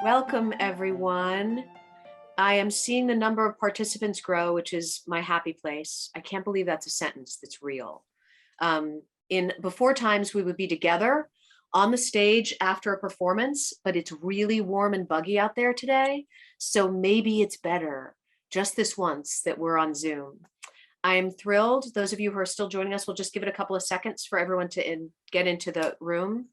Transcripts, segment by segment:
Welcome, everyone. I am seeing the number of participants grow, which is my happy place. I can't believe that's a sentence that's real. In before times, we would be together on the stage after a performance, but it's really warm and buggy out there today. So maybe it's better just this once that we're on Zoom. I am thrilled. Those of you who are still joining us, we'll just give it a couple of seconds for everyone to get into the room.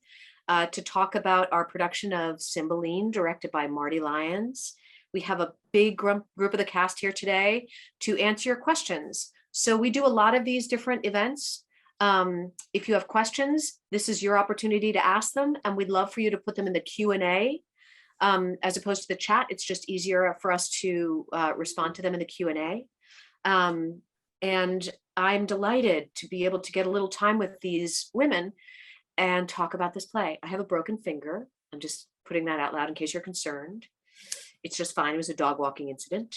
To talk about our production of Cymbeline, directed by Marty Lyons. We have a big group of the cast here today to answer your questions. So we do a lot of these different events. If you have questions, this is your opportunity to ask them, and we'd love for you to put them in the Q&A as opposed to the chat. It's just easier for us to respond to them in the Q&A. And I'm delighted to be able to get a little time with these women and talk about this play. I have a broken finger. I'm just putting that out loud in case you're concerned. It's just fine. It was a dog walking incident.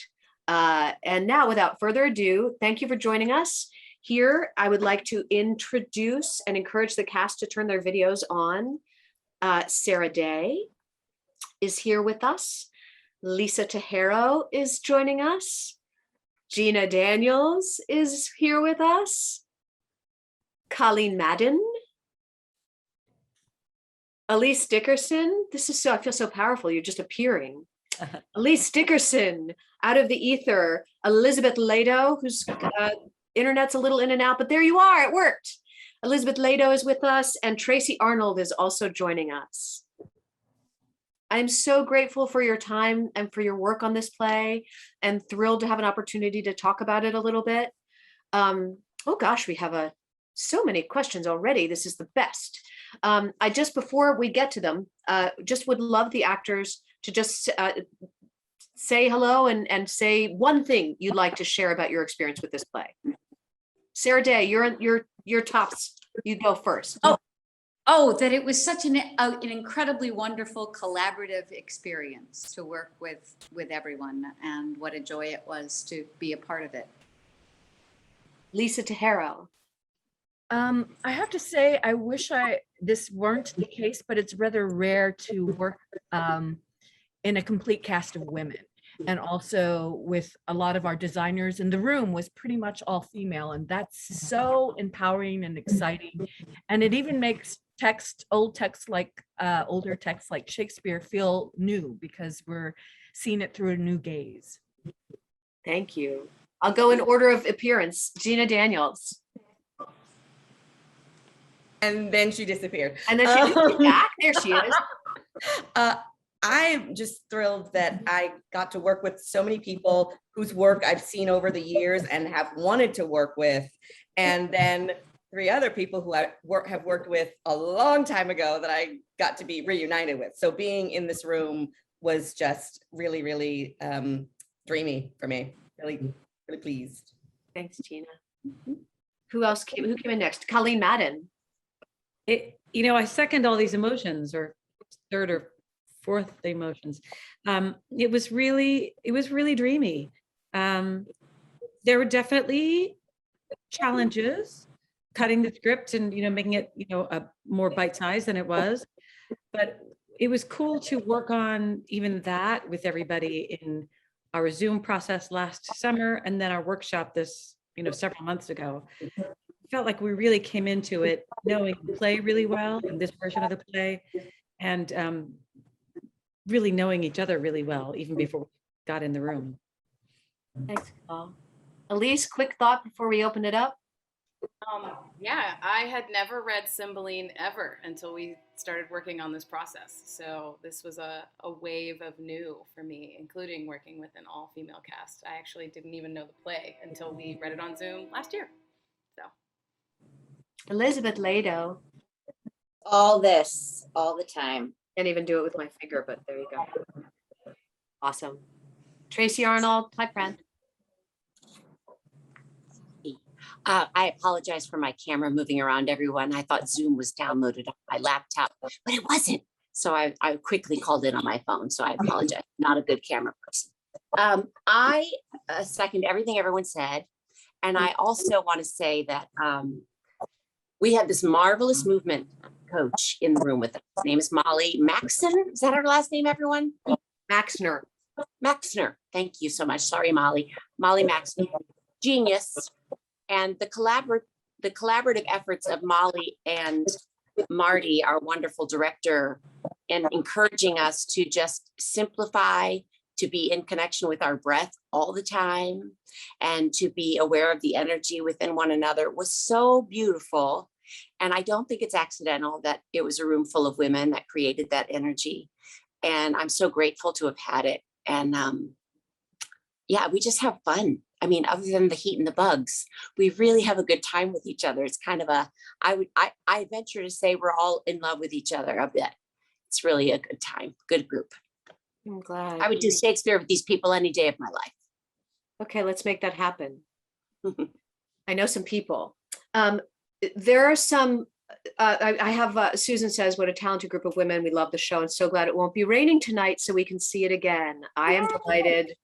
And now, without further ado, thank you for joining us. Here, I would like to introduce and encourage the cast to turn their videos on. Sarah Day is here with us. Lisa Tejero is joining us. Gina Daniels is here with us. Colleen Madden. Alys Dickerson, I feel so powerful, you're just appearing. Alys Dickerson, out of the ether. Elizabeth Ledo, whose internet's a little in and out, but there you are, it worked. Elizabeth Ledo is with us, and Tracy Arnold is also joining us. I'm so grateful for your time and for your work on this play, and thrilled to have an opportunity to talk about it a little bit. Oh gosh, we have so many questions already. This is the best. Before we get to them, just would love the actors to just say hello and say one thing you'd like to share about your experience with this play. Sarah Day, you're tops. You go first. That it was such an incredibly wonderful collaborative experience to work with everyone, and what a joy it was to be a part of it. Lisa Tejero. I have to say, I wish this weren't the case, but it's rather rare to work in a complete cast of women. And also with a lot of our designers in the room was pretty much all female. And that's so empowering and exciting. And it even makes older texts like Shakespeare feel new, because we're seeing it through a new gaze. Thank you. I'll go in order of appearance. Gina Daniels. And then she disappeared. And then she came back. There she is. I'm just thrilled that I got to work with so many people whose work I've seen over the years and have wanted to work with. And then 3 other people who I have worked with a long time ago that I got to be reunited with. So being in this room was just really, really dreamy for me. Really, really pleased. Thanks, Gina. Who came in next? Colleen Madden. I second all these emotions, or third or fourth emotions. It was really dreamy. There were definitely challenges cutting the script and making it a more bite-sized than it was, but it was cool to work on even that with everybody in our Zoom process last summer, and then our workshop this several months ago. Felt like we really came into it knowing the play really well, and this version of the play, and really knowing each other really well, even before we got in the room. Thanks, Paul. Elise, quick thought before we open it up. Yeah, I had never read Cymbeline ever until we started working on this process. So this was a wave of new for me, including working with an all-female cast. I actually didn't even know the play until we read it on Zoom last year. So. Elizabeth Ledo. All this, all the time. Can't even do it with my finger, but there you go. Awesome. Tracy Arnold, hi friend. I apologize for my camera moving around, everyone. I thought Zoom was downloaded on my laptop, but it wasn't. So I quickly called in on my phone. So I apologize. Not a good camera person. I second everything everyone said. And I also want to say that we had this marvelous movement coach in the room with us. Her name is Molly Maxon. Is that her last name, everyone? Maxner. Maxner. Thank you so much. Sorry, Molly. Molly Maxner. Genius. And the collaborative efforts of Molly and Marty, our wonderful director, and encouraging us to just simplify, to be in connection with our breath all the time, and to be aware of the energy within one another was so beautiful. And I don't think it's accidental that it was a room full of women that created that energy. And I'm so grateful to have had it. And yeah, we just have fun. I mean, other than the heat and the bugs, we really have a good time with each other. It's kind of I venture to say we're all in love with each other a bit. It's really a good time, good group. I'm glad. I would do Shakespeare with these people any day of my life. Okay, let's make that happen. I know some people. There are some, I have, Susan says, what a talented group of women. We love the show and so glad it won't be raining tonight so we can see it again. I am delighted.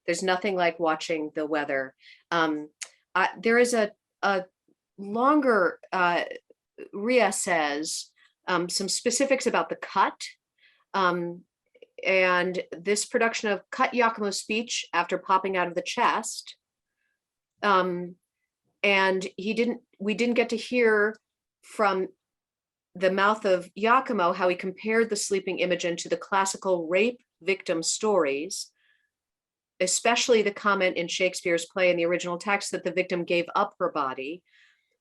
There's nothing like watching the weather. There is a longer, Ria says, some specifics about the cut. And this production of cut Giacomo's speech after popping out of the chest. And we didn't get to hear from the mouth of Giacomo how he compared the sleeping Imogen to the classical rape victim stories, especially the comment in Shakespeare's play in the original text that the victim gave up her body.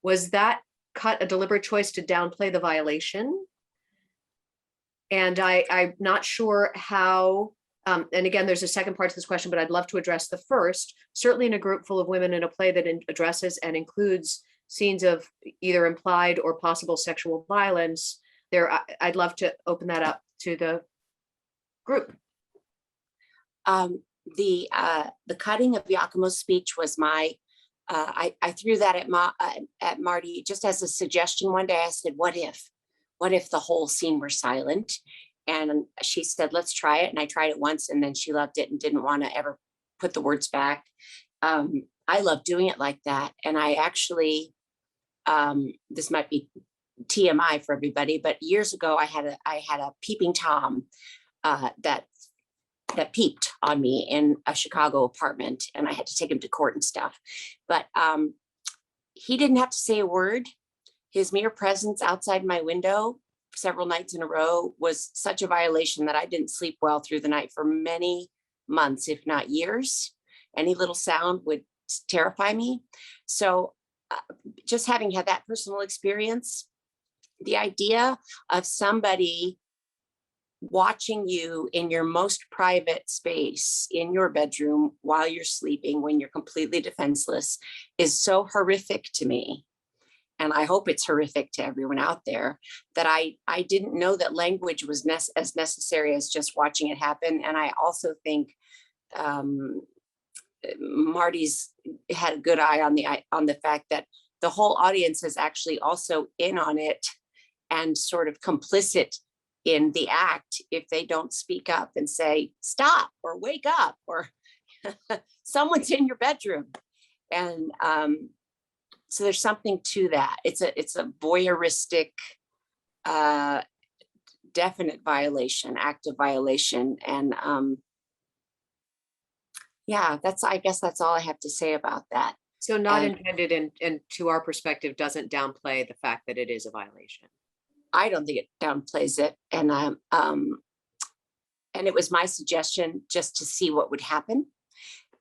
Was that cut a deliberate choice to downplay the violation? And I'm not sure how, and again, there's a second part to this question, but I'd love to address the first. Certainly in a group full of women in a play that addresses and includes scenes of either implied or possible sexual violence, I'd love to open that up to the group. The cutting of Giacomo's speech was my, I threw that at Marty just as a suggestion one day. I said, what if the whole scene were silent? And she said, let's try it. And I tried it once and then she loved it and didn't want to ever put the words back. I love doing it like that. And I actually, this might be TMI for everybody, but years ago I had a peeping Tom that peeped on me in a Chicago apartment and I had to take him to court and stuff. But he didn't have to say a word. His mere presence outside my window several nights in a row was such a violation that I didn't sleep well through the night for many months, if not years. Any little sound would terrify me. So just having had that personal experience, the idea of somebody watching you in your most private space in your bedroom while you're sleeping when you're completely defenseless is so horrific to me. And I hope it's horrific to everyone out there, that I didn't know that language was as necessary as just watching it happen. And I also think Marty's had a good eye on the fact that the whole audience is actually also in on it and sort of complicit in the act if they don't speak up and say, stop, or wake up, or someone's in your bedroom. And so there's something to that. It's a voyeuristic, definite violation, active violation. And yeah, I guess that's all I have to say about that. So not intended and to our perspective doesn't downplay the fact that it is a violation. I don't think it downplays it. And it was my suggestion just to see what would happen.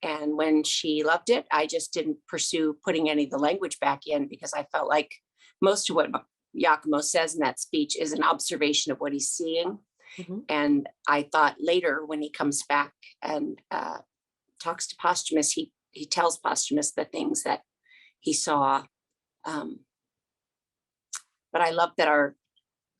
And when she loved it, I just didn't pursue putting any of the language back in because I felt like most of what Giacomo says in that speech is an observation of what he's seeing. Mm-hmm. And I thought later when he comes back and talks to Posthumus, he tells Posthumus the things that he saw. But I love that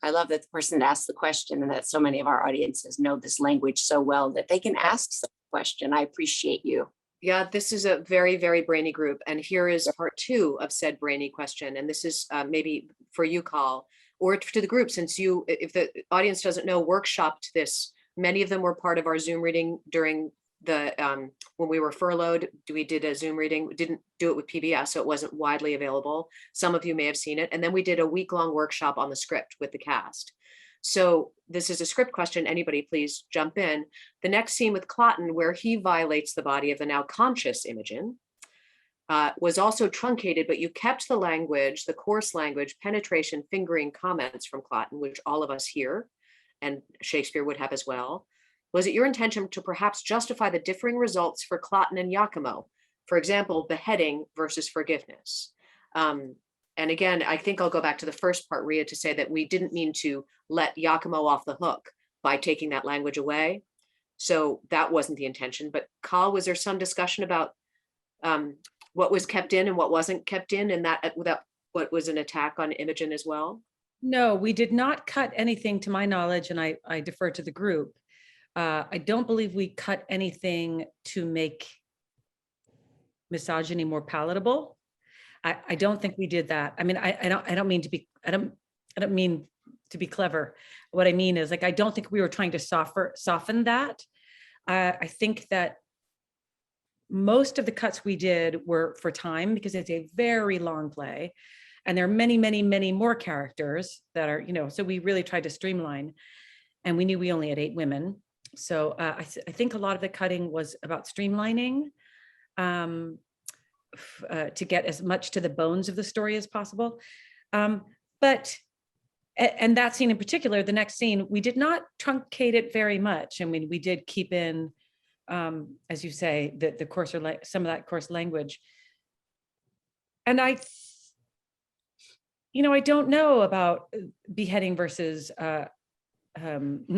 the person that asked the question and that so many of our audiences know this language so well that they can ask some question. I appreciate you. Yeah, this is a very, very brainy group. And here is part 2 of said brainy question. And this is maybe for you, Col, or to the group, since if the audience doesn't know, workshopped this. Many of them were part of our Zoom reading during when we were furloughed, we did a Zoom reading. We didn't do it with PBS, so it wasn't widely available. Some of you may have seen it. And then we did a week-long workshop on the script with the cast. So this is a script question. Anybody please jump in. The next scene with Clotten, where he violates the body of the now conscious Imogen, was also truncated, but you kept the language, the coarse language, penetration, fingering comments from Clotten, which all of us hear, and Shakespeare would have as well. Was it your intention to perhaps justify the differing results for Clotten and Iachimo? For example, beheading versus forgiveness. And again, I think I'll go back to the first part, Rhea, to say that we didn't mean to let Iachimo off the hook by taking that language away. So that wasn't the intention. But Carl, was there some discussion about what was kept in and what wasn't kept in, and that what was an attack on Imogen as well? No, we did not cut anything to my knowledge, and I defer to the group. I don't believe we cut anything to make misogyny more palatable. I don't think we did that. I mean, I don't mean to be clever. What I mean is, like, I don't think we were trying to soften that. I think that most of the cuts we did were for time, because it's a very long play and there are many, many, many more characters that are, so we really tried to streamline, and we knew we only had 8 women. So I think a lot of the cutting was about streamlining, to get as much to the bones of the story as possible. And that scene in particular, the next scene, we did not truncate it very much. I mean, we did keep in, as you say, the coarser, some of that coarse language. And I don't know about beheading versus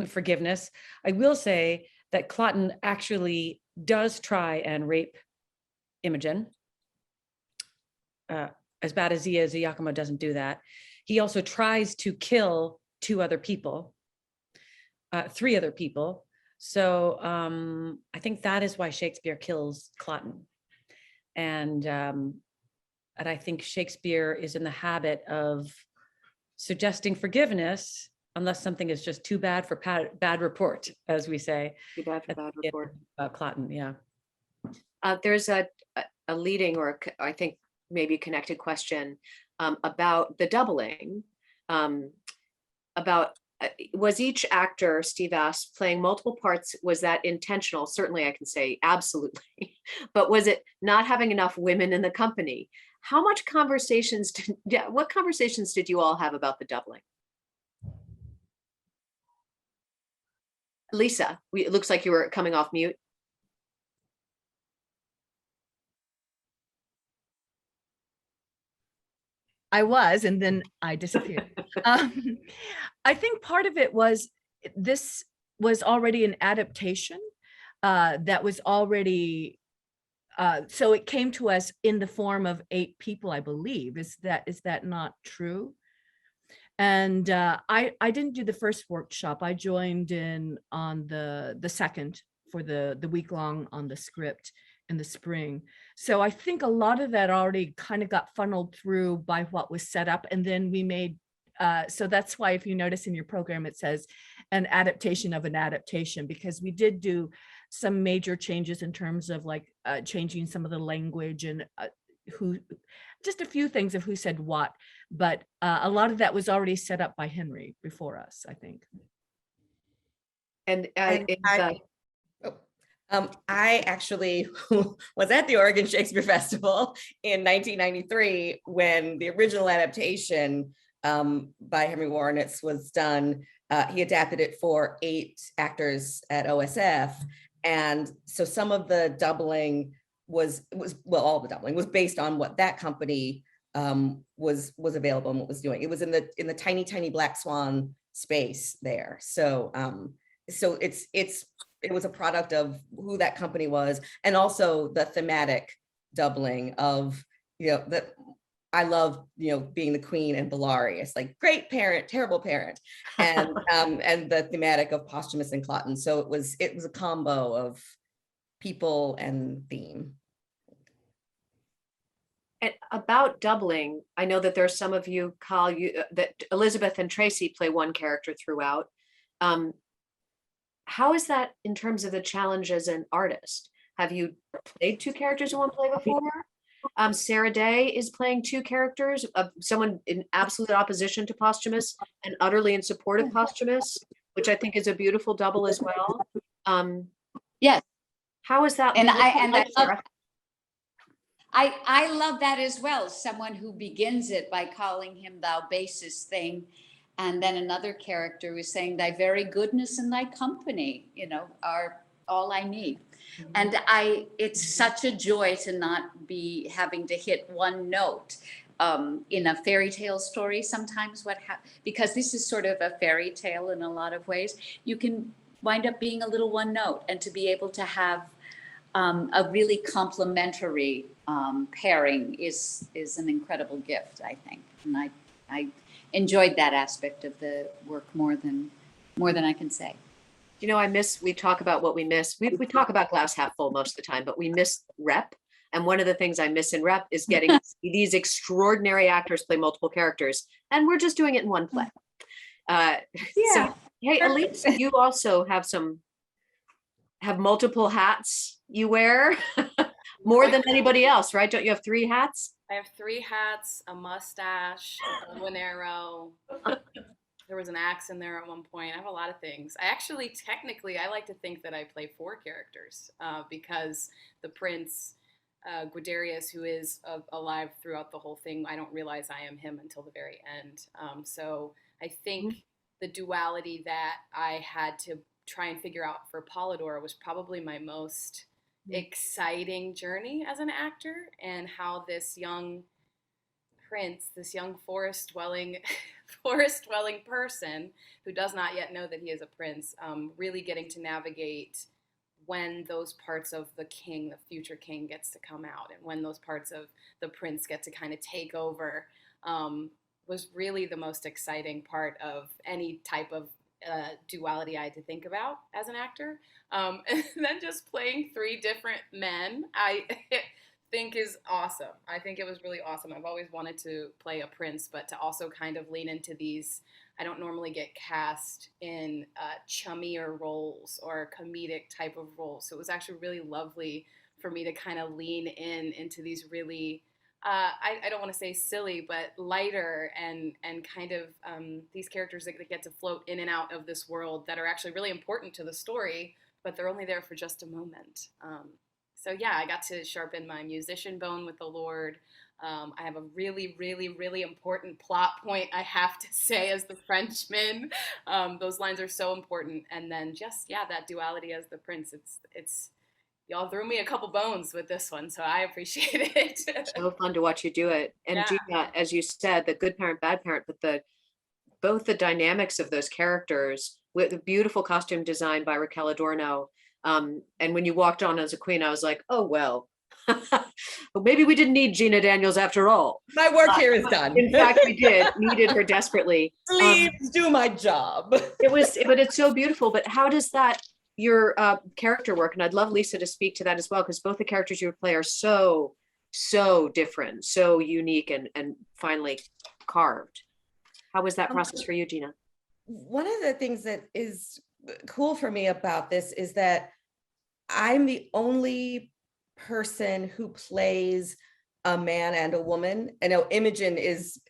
forgiveness. I will say that Clotten actually does try and rape Imogen. As bad as he is, Iachimo doesn't do that. He also tries to kill 2 other people, 3 other people. So I think that is why Shakespeare kills Clotten. And I think Shakespeare is in the habit of suggesting forgiveness unless something is just too bad for bad report, as we say. Too bad for bad report. Clotten, yeah. There's a leading, or I think maybe connected question about the doubling, about was each actor, Steve asked, playing multiple parts? Was that intentional? Certainly I can say absolutely, but was it not having enough women in the company? How much conversations what conversations did you all have about the doubling? Lisa, it looks like you were coming off mute. I was, and then I disappeared. I think part of it was this was already an adaptation that was already, so it came to us in the form of 8 people, I believe. Is that not true? And I didn't do the first workshop. I joined in on the second for the week long on the script in the spring. So I think a lot of that already kind of got funneled through by what was set up. And then we made, so that's why if you notice in your program, it says an adaptation of an adaptation, because we did do some major changes in terms of like changing some of the language and just a few things of who said what, but a lot of that was already set up by Henry before us, I think. And I actually was at the Oregon Shakespeare Festival in 1993 when the original adaptation by Henry Warnitz was done. He adapted it for 8 actors at OSF. And so some of the doubling was all the doubling was based on what that company was available and what was doing. It was in the tiny Black Swan space there. So so it was a product of who that company was, and also the thematic doubling of, that I love, being the queen and Bellaria, like great parent, terrible parent, and and the thematic of Posthumous and Clotten. So it was a combo of people and theme. And about doubling, I know that there's some of you, Carl, that Elizabeth and Tracy play one character throughout. how is that in terms of the challenge as an artist? Have you played two characters in one play before? Sarah Day is playing two characters, someone in absolute opposition to Posthumous and utterly in support of Posthumous, which I think is a beautiful double as well. Yes. How is that? And what's that I like, love, Sarah? I love that as well. Someone who begins it by calling him thou basest thing. And then another character is saying thy very goodness and thy company, are all I need. And it's such a joy to not be having to hit one note. In a fairy tale story, sometimes because this is sort of a fairy tale in a lot of ways, you can wind up being a little one note, and to be able to have a really complementary pairing is an incredible gift, I think. And I enjoyed that aspect of the work more than I can say. We talk about what we miss. We talk about glass half full most of the time, but we miss rep. And one of the things I miss in rep is getting these extraordinary actors play multiple characters. And we're just doing it in one play. Yeah. So, hey, Alys, you also have multiple hats you wear more than anybody else, right? Don't you have 3 hats? I have 3 hats, a mustache, a bow and arrow. There was an axe in there at one point. I have a lot of things. Technically, I like to think that I play 4 characters because the prince, Guiderius, who is alive throughout the whole thing, I don't realize I am him until the very end. So I think the duality that I had to try and figure out for Polydor was probably my most exciting journey as an actor, and how this young prince, this young forest dwelling person who does not yet know that he is a prince, really getting to navigate when those parts of the king, the future king, gets to come out, and when those parts of the prince get to kind of take over, was really the most exciting part of any type of duality I had to think about as an actor. And then just playing 3 different men, I think is awesome. I think it was really awesome. I've always wanted to play a prince, but to also kind of lean into these, I don't normally get cast in chummier roles or comedic type of roles. So it was actually really lovely for me to kind of lean into these really, I don't want to say silly, but lighter and kind of these characters that get to float in and out of this world that are actually really important to the story, but they're only there for just a moment. So yeah, I got to sharpen my musician bone with the Lord. I have a really, really, really important plot point, I have to say, as the Frenchman. Those lines are so important. And then just, that duality as the prince, it's y'all threw me a couple bones with this one, so I appreciate it. So fun to watch you do it. And Gina, as you said, the good parent, bad parent, but both the dynamics of those characters with the beautiful costume design by Raquel Adorno. And when you walked on as a queen, I was like, oh, well, maybe we didn't need Gina Daniels after all. My work here is done. In fact, we needed her desperately. Please do my job. But it's so beautiful. But how does your character work? And I'd love Lisa to speak to that as well, because both the characters you play are so different, so unique, and finely carved. How was that process for you, Gina? One of the things that is cool for me about this is that I'm the only person who plays a man and a woman. I know Imogen is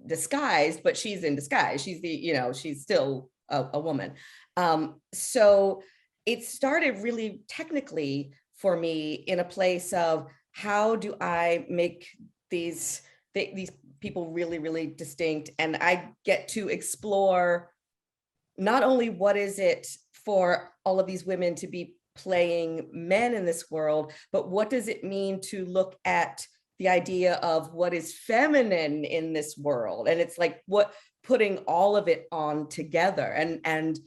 disguised, but she's in disguise. She's she's still a woman. So it started really technically for me in a place of, how do I make these people really, really distinct? And I get to explore not only what is it for all of these women to be playing men in this world, but what does it mean to look at the idea of what is feminine in this world? And it's like putting all of it on together. And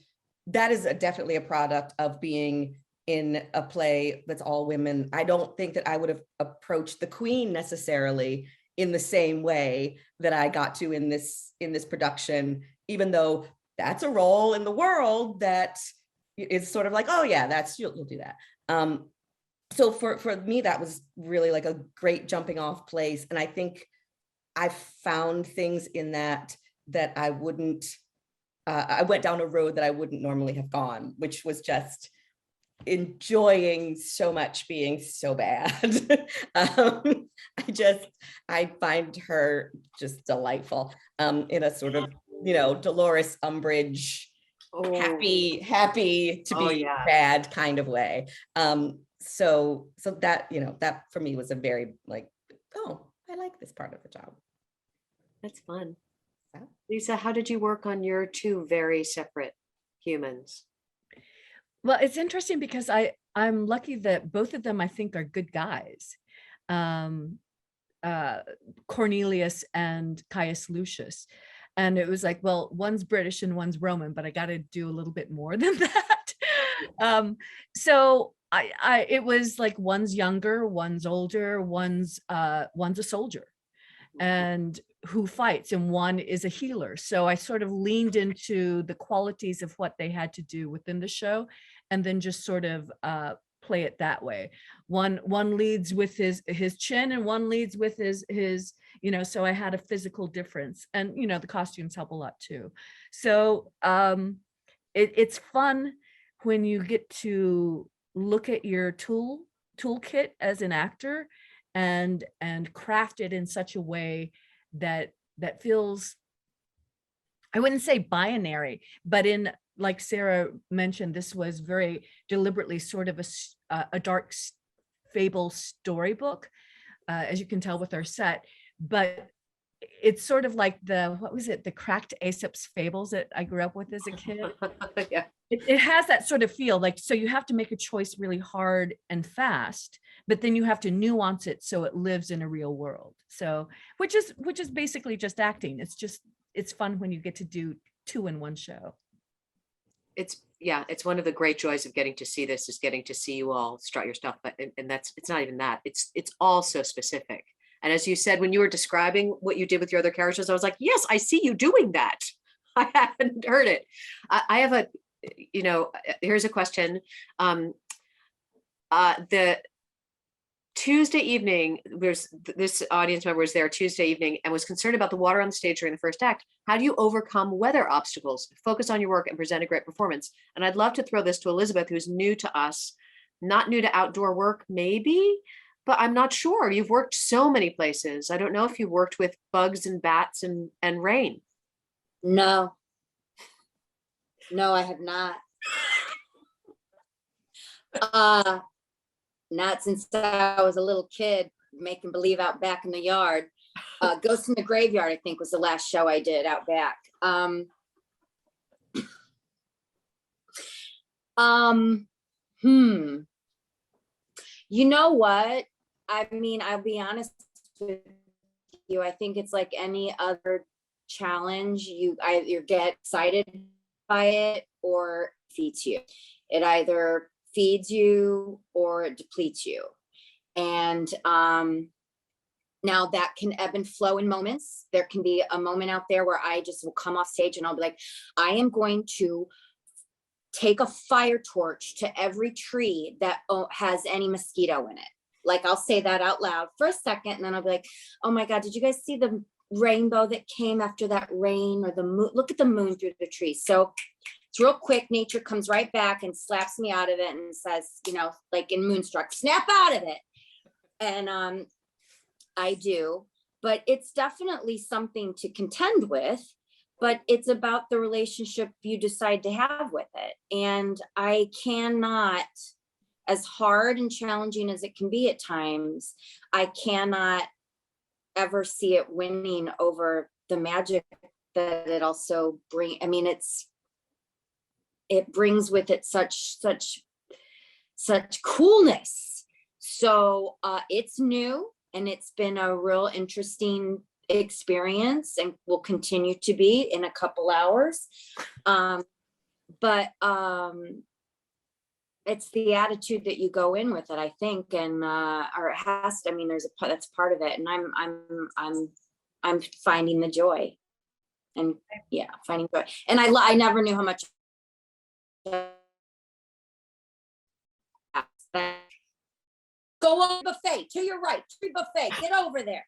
that is definitely a product of being in a play that's all women. I don't think that I would have approached the Queen necessarily in the same way that I got to in this production, even though that's a role in the world that is sort of like, oh yeah, you'll do that. So for me, that was really like a great jumping off place. And I think I found things in that I wouldn't I went down a road that I wouldn't normally have gone, which was just enjoying so much being so bad. I find her just delightful, in a sort of, Dolores Umbridge, happy to be bad kind of way. So that, that for me was a very like, oh, I like this part of the job. That's fun. Yeah. Lisa, how did you work on your two very separate humans? Well, it's interesting because I'm lucky that both of them I think are good guys. Cornelius and Caius Lucius. And it was like, well, one's British and one's Roman, but I got to do a little bit more than that. So it was like one's younger, one's older, one's a soldier, and who fights, and one is a healer. So I sort of leaned into the qualities of what they had to do within the show, and then just sort of play it that way. One leads with his chin, and one leads with his so I had a physical difference, and the costumes help a lot too. So it's fun when you get to look at your toolkit as an actor and craft it in such a way that feels, I wouldn't say binary, but in, like Sarah mentioned, this was very deliberately sort of a dark fable storybook, as you can tell with our set, but it's sort of like the cracked Aesop's fables that I grew up with as a kid. Yeah. It has that sort of feel, like, so you have to make a choice really hard and fast, but then you have to nuance it so it lives in a real world. So which is basically just acting. It's fun when you get to do two in one show. It's one of the great joys of getting to see this, is getting to see you all strut your stuff, but and it's not even that, it's all so specific. And as you said, when you were describing what you did with your other characters, I was like, yes, I see you doing that. I hadn't heard it. I have here's a question. The Tuesday evening, this audience member was there Tuesday evening and was concerned about the water on the stage during the first act. How do you overcome weather obstacles, focus on your work, and present a great performance? And I'd love to throw this to Elizabeth, who's new to us, not new to outdoor work, maybe, but I'm not sure. You've worked so many places. I don't know if you've worked with bugs and bats and rain. No, I have not. Not since I was a little kid, making believe out back in the yard. Ghost in the Graveyard, I think, was the last show I did out back. You know what? I mean, I'll be honest with you. I think it's like any other challenge. You either get excited by it or feeds you. It either feeds you or it depletes you. And now that can ebb and flow in moments. There can be a moment out there where I just will come off stage and I'll be like, I am going to take a fire torch to every tree that has any mosquito in it. Like, I'll say that out loud for a second, and then I'll be like, oh my God, did you guys see the rainbow that came after that rain, or the moon? Look at the moon through the trees. So it's real quick. Nature comes right back and slaps me out of it and says, like in Moonstruck, snap out of it. And I do, but it's definitely something to contend with, but it's about the relationship you decide to have with it. And I cannot, as hard and challenging as it can be at times, I cannot ever see it winning over the magic that it also brings. I mean, it brings with it such coolness. So it's new, and it's been a real interesting experience, and will continue to be in a couple hours. But it's the attitude that you go in with it, I think, and or it has to. I mean, that's part of it, and I'm finding the joy, and finding joy. And I never knew how much. Go on buffet to your right, tree buffet. Get over there.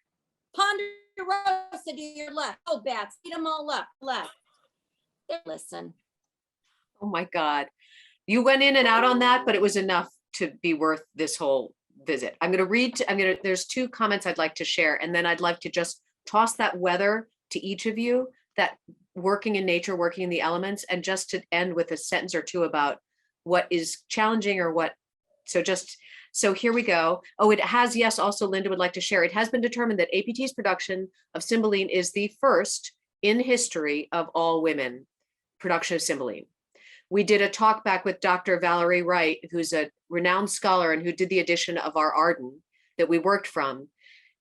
Ponderosa to your left. Oh, bats, eat them all up. Left. listen. Oh my God. You went in and out on that, but it was enough to be worth this whole visit. There's two comments I'd like to share, and then I'd like to just toss that weather to each of you, that working in nature, working in the elements, and just to end with a sentence or two about what is challenging or what. So here we go. Oh, it has, yes, also Linda would like to share. It has been determined that APT's production of Cymbeline is the first in history of all women production of Cymbeline. We did a talk back with Dr. Valerie Wright, who's a renowned scholar and who did the edition of our Arden that we worked from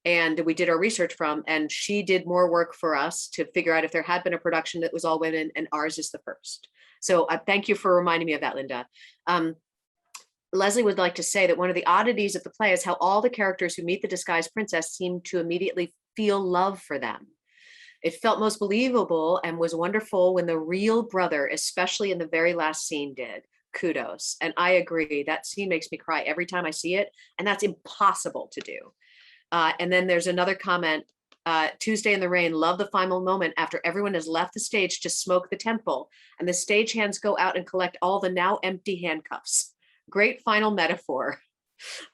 and we did our research from, and she did more work for us to figure out if there had been a production that was all women, and ours is the first. So thank you for reminding me of that, Linda. Leslie would like to say that one of the oddities of the play is how all the characters who meet the disguised princess seem to immediately feel love for them. It felt most believable and was wonderful when the real brother, especially in the very last scene, did. Kudos. And I agree, that scene makes me cry every time I see it, and that's impossible to do. And then there's another comment, Tuesday in the Rain, love the final moment after everyone has left the stage to smoke the temple and the stagehands go out and collect all the now empty handcuffs. Great final metaphor.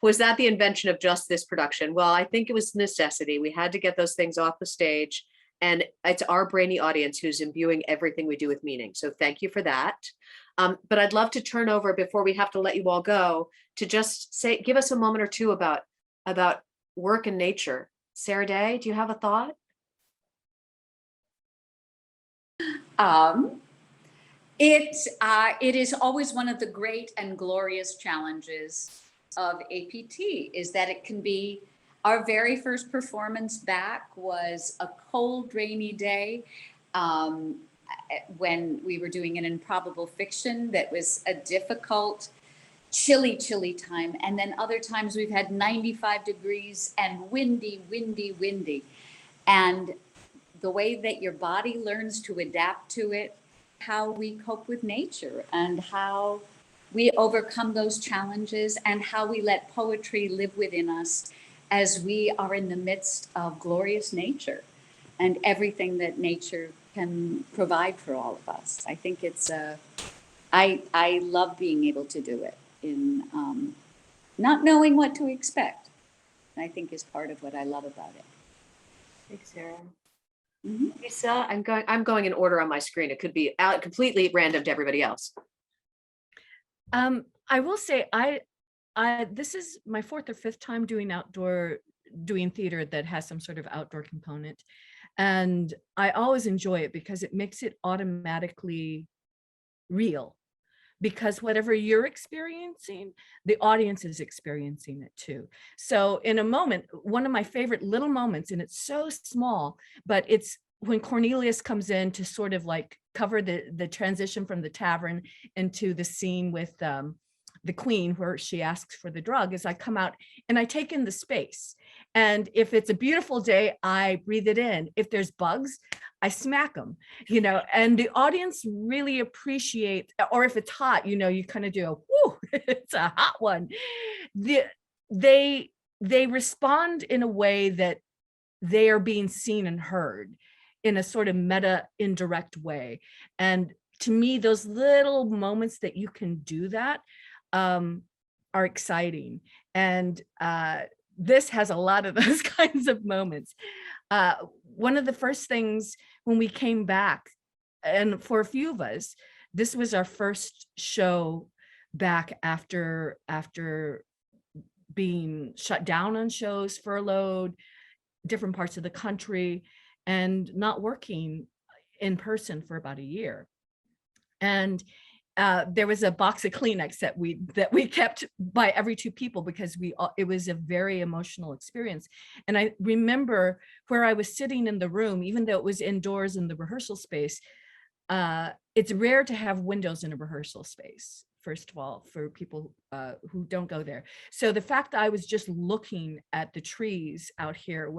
Was that the invention of just this production? Well, I think it was necessity. We had to get those things off the stage, and it's our brainy audience who's imbuing everything we do with meaning. So thank you for that. But I'd love to turn over, before we have to let you all go, to just say, give us a moment or two about work and nature. Sarah Day, do you have a thought? It is always one of the great and glorious challenges of APT, is that it can be, our very first performance back was a cold, rainy day when we were doing an improbable fiction that was a difficult, chilly time. And then other times we've had 95 degrees and windy. And the way that your body learns to adapt to it, how we cope with nature and how we overcome those challenges and how we let poetry live within us as we are in the midst of glorious nature and everything that nature can provide for all of us. I think it's I love being able to do it in not knowing what to expect. I think is part of what I love about it. Thanks, Sarah. Lisa, I'm going in order on my screen. It could be out completely random to everybody else. I will say this is my fourth or fifth time doing theater that has some sort of outdoor component. And I always enjoy it because it makes it automatically real. Because whatever you're experiencing, the audience is experiencing it too. So in a moment, one of my favorite little moments, and it's so small, but it's when Cornelius comes in to sort of like cover the transition from the tavern into the scene with the queen where she asks for the drug, is I come out and I take in the space. And if it's a beautiful day, I breathe it in. If there's bugs, I smack them, and the audience really appreciate, or if it's hot, you kind of do, whoo, it's a hot one. They respond in a way that they are being seen and heard in a sort of meta indirect way. And to me, those little moments that you can do that are exciting. And this has a lot of those kinds of moments. One of the first things when we came back, and for a few of us, this was our first show back after being shut down on shows, furloughed, different parts of the country, and not working in person for about a year. And there was a box of Kleenex that we kept by every two people because it was a very emotional experience. And I remember where I was sitting in the room, even though it was indoors in the rehearsal space. It's rare to have windows in a rehearsal space, first of all, for people who don't go there. So the fact that I was just looking at the trees out here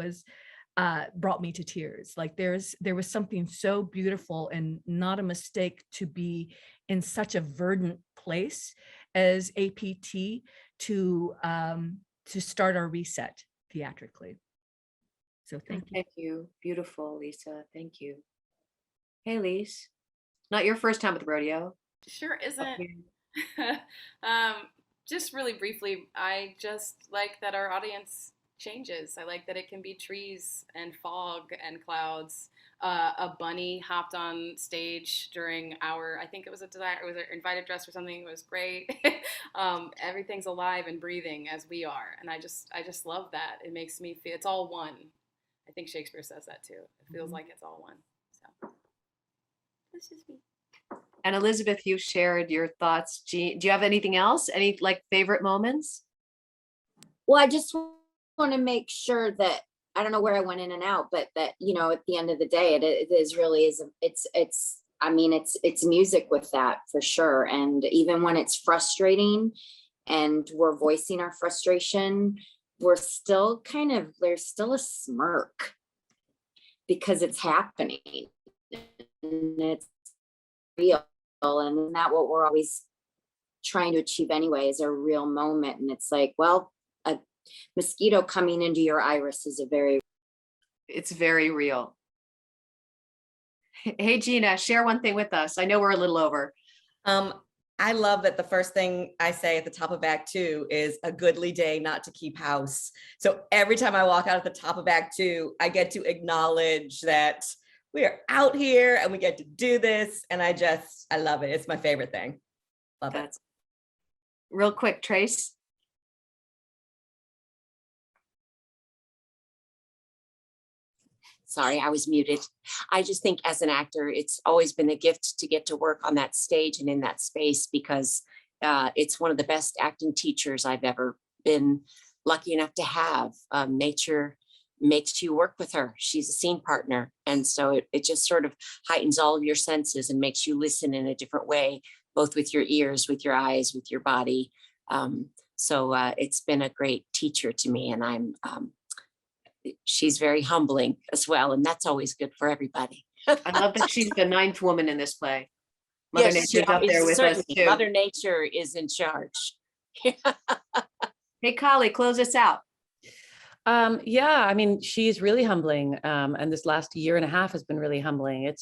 brought me to tears. Like there was something so beautiful and not a mistake to be in such a verdant place as APT to start our reset theatrically. So thank you. Thank you. Beautiful, Lisa. Thank you. Hey, Lise. Not your first time at the rodeo. Sure isn't. Okay. Just really briefly, I just like that our audience changes. I like that it can be trees and fog and clouds. A bunny hopped on stage during our, I think it was it was an invited dress or something. It was great. Everything's alive and breathing as we are, and I just love that. It makes me feel it's all one. I think Shakespeare says that too. It feels like it's all one. So this is me. And Elizabeth, you shared your thoughts. Do you have anything else? Any like favorite moments? Well, I just want to make sure that I don't know where I went in and out, but that, you know, at the end of the day, it is really is, I mean, it's music with that for sure. And even when it's frustrating and we're voicing our frustration, we're still there's still a smirk because it's happening and it's real. And isn't that what we're always trying to achieve anyway, is a real moment? And it's like, well, a mosquito coming into your iris is It's very real. Hey, Gina, share one thing with us. I know we're a little over. I love that the first thing I say at the top of Act 2 is a goodly day not to keep house. So every time I walk out at the top of Act 2, I get to acknowledge that we are out here and we get to do this. And I love it. It's my favorite thing. Love it. Real quick, Trace. Sorry, I was muted. I just think as an actor, it's always been a gift to get to work on that stage and in that space, because it's one of the best acting teachers I've ever been lucky enough to have. Nature makes you work with her. She's a scene partner. And so it just sort of heightens all of your senses and makes you listen in a different way, both with your ears, with your eyes, with your body. So it's been a great teacher to me, and she's very humbling as well. And that's always good for everybody. I love that she's the ninth woman in this play. Mother Yes, Nature's up there with us too. Mother Nature is in charge. Hey, Colleen, close us out. Yeah, I mean, she's really humbling. And this last year and a half has been really humbling.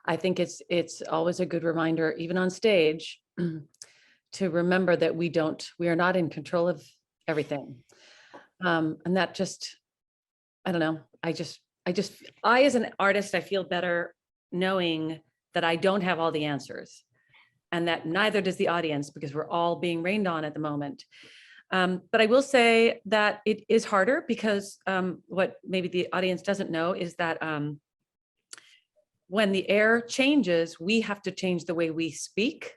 I think it's always a good reminder, even on stage, to remember that we are not in control of everything. And that just, I don't know. I, as an artist, I feel better knowing that I don't have all the answers, and that neither does the audience, because we're all being rained on at the moment. But I will say that it is harder because what maybe the audience doesn't know is that when the air changes, we have to change the way we speak.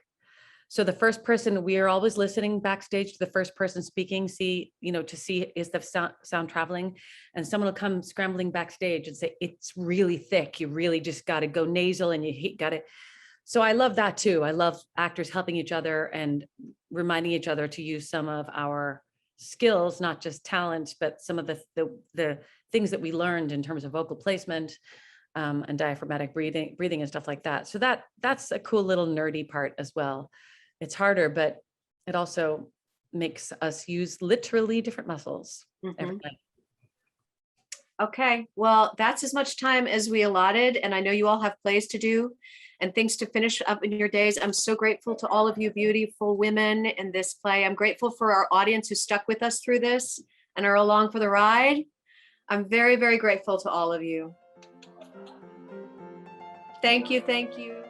So the first person, we are always listening backstage to the first person speaking, to see is the sound traveling, and someone will come scrambling backstage and say, it's really thick. You really just got to go nasal and you got it. So I love that too. I love actors helping each other and reminding each other to use some of our skills, not just talent, but some of the things that we learned in terms of vocal placement and diaphragmatic breathing and stuff like that. So that's a cool little nerdy part as well. It's harder, but it also makes us use literally different muscles every night. Okay, well, that's as much time as we allotted, and I know you all have plays to do and things to finish up in your days. I'm so grateful to all of you beautiful women in this play. I'm grateful for our audience who stuck with us through this and are along for the ride. I'm very, very grateful to all of you. Thank you, thank you.